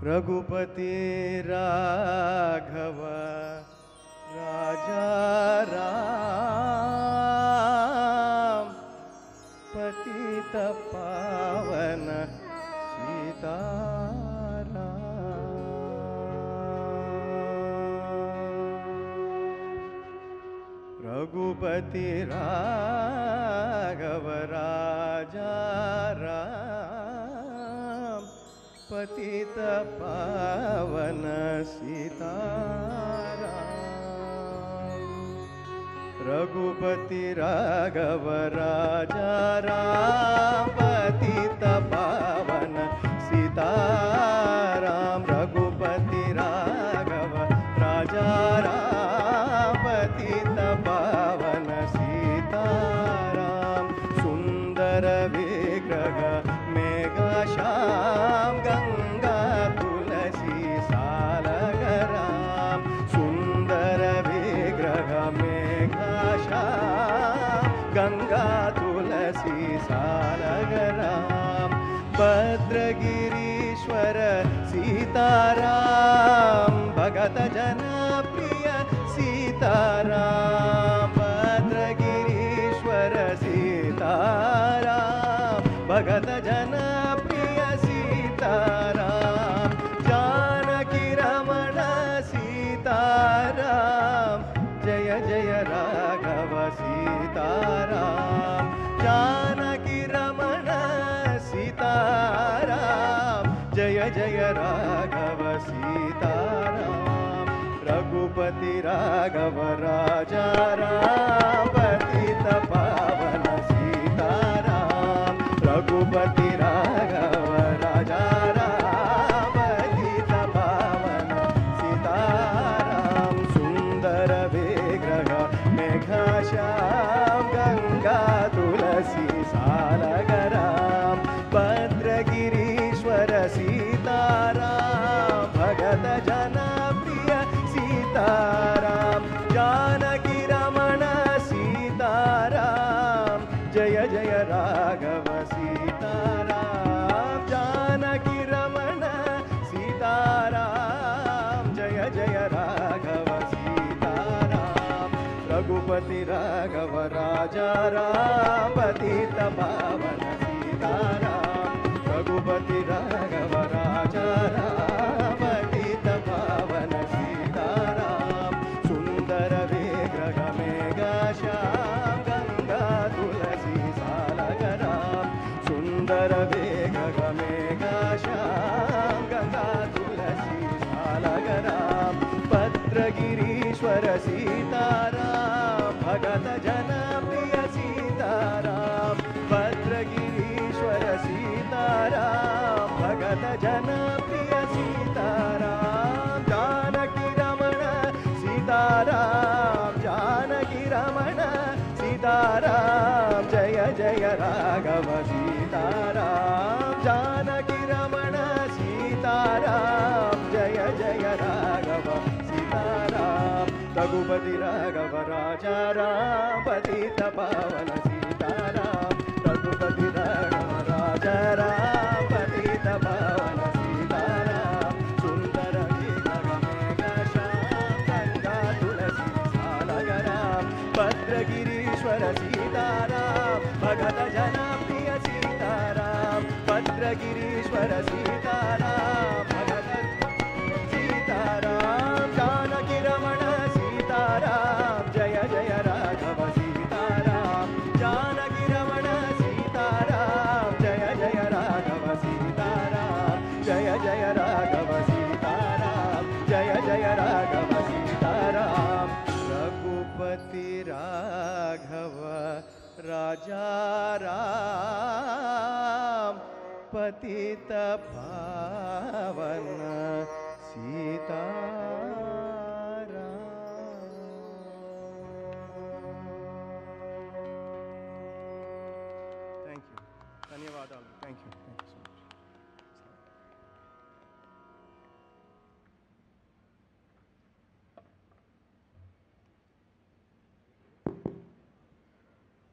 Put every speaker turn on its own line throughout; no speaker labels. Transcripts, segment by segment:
रघुपति राघव राजा राम पतित पावन सीताराम। रघुपति राघव राजा राम पतित पावन सीताराम। रघुपति राघव राजा राम पतित पावन सीताराम। रघुपति राघव राजा राम पतित पावन सीताराम। सुंदर विग्रह मेघा श्याम गंगा तुलसी सालगराम। सुंदर विग्रह मेघा श्याम गंगा तुलसी सालगराम। भद्रगिरीश्वर सीताराम भगत जन प्रिय सीताराम। भद्रगिरीश्वर सीताराम भगत जन प्रिय सीताराम। जानकी रमण सीताराम जय जय राघव सीताराम। जानकी रमण सीताराम जय जय राघव सीताराम। रघुपति राघव राजा राम पतित पावन सीताराम। रघुपति राघव राजा राम पतित पावन सीताराम। सुंदर विग्रह मेघा श्याम गंगा तुलसी सालगराम। भद्रगिरीश्वर सीताराम भगत जन प्रिय सीताराम। जानकी रमण सीताराम जय जय राघव सीताराम। जानकी रमण सीताराम जय जय राघव सीताराम। रघुपति राघव राजा राम पतित पावन सीताराम। रघुपति राघव राजा राम पतित पावन सीताराम। सुंदर विग्रह मेघा श्याम गंगा तुलसी सालगराम। सुंदर विग्रह मेघा श्याम गंगा तुलसी सालगराम। भद्रगिरीश्वर सीताराम भगत जन प्रिय सीताराम। भद्रगिरीश्वर सीताराम भगत जन प्रिय सीताराम। जानकी रमण सीताराम। जानकी रमण सीताराम जय जय राघव सीताराम। जानकी रमण सीताराम जय जय राघव सीताराम। रघुपति राघव राजा राम पतित पावन सीताराम। रघुपति राघव राजा राम पतित पावन सीताराम। सुंदर विग्रह मेघा श्याम गंगा तुलसी सालगराम। भद्रगिरीश्वर सीताराम भगत जन प्रिय सीताराम। भद्रगिरीश्वर सीताराम भगत सीताराम। जानकी रमण सीताराम जय जय राघव सीताराम। जानकी रमण सीताराम जय जय राघव सीताराम। जय जय राघव सीताराम जय जय राघव सीताराम। रघुपति राघव राजा राम पतित पावन सीताराम। थैंक यू धन्यवाद। Thank you so much.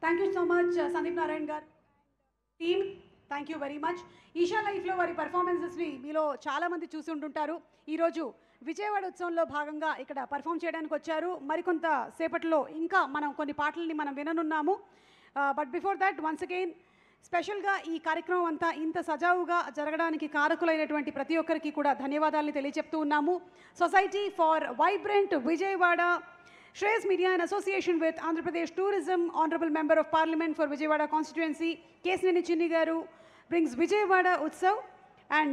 Thank you so much, Sandeep Narayan Gar. Team, thank you very much. Isha లైఫ్లో వారి పర్ఫార్మెన్సెస్ని మీలో చాలామంది చూసి ఉంటుంటారు. ఈరోజు విజయవాడ ఉత్సవంలో భాగంగా ఇక్కడ పర్ఫామ్ చేయడానికి వచ్చారు. మరికొంత సేపట్లో ఇంకా మనం కొన్ని పాటలని మనం విననున్నాము. But before that once again స్పెషల్గా ఈ కార్యక్రమం అంతా ఇంత సజావుగా జరగడానికి కారకులైనటువంటి ప్రతి ఒక్కరికి కూడా ధన్యవాదాలని తెలియజెప్తూ ఉన్నాము. Society for vibrant Vijayawada, Shreyas Media in association with Andhra Pradesh Tourism, Honorable Member of Parliament for Vijayawada Constituency, Kesineni Chinni Garu, brings Vijayawada Utsav and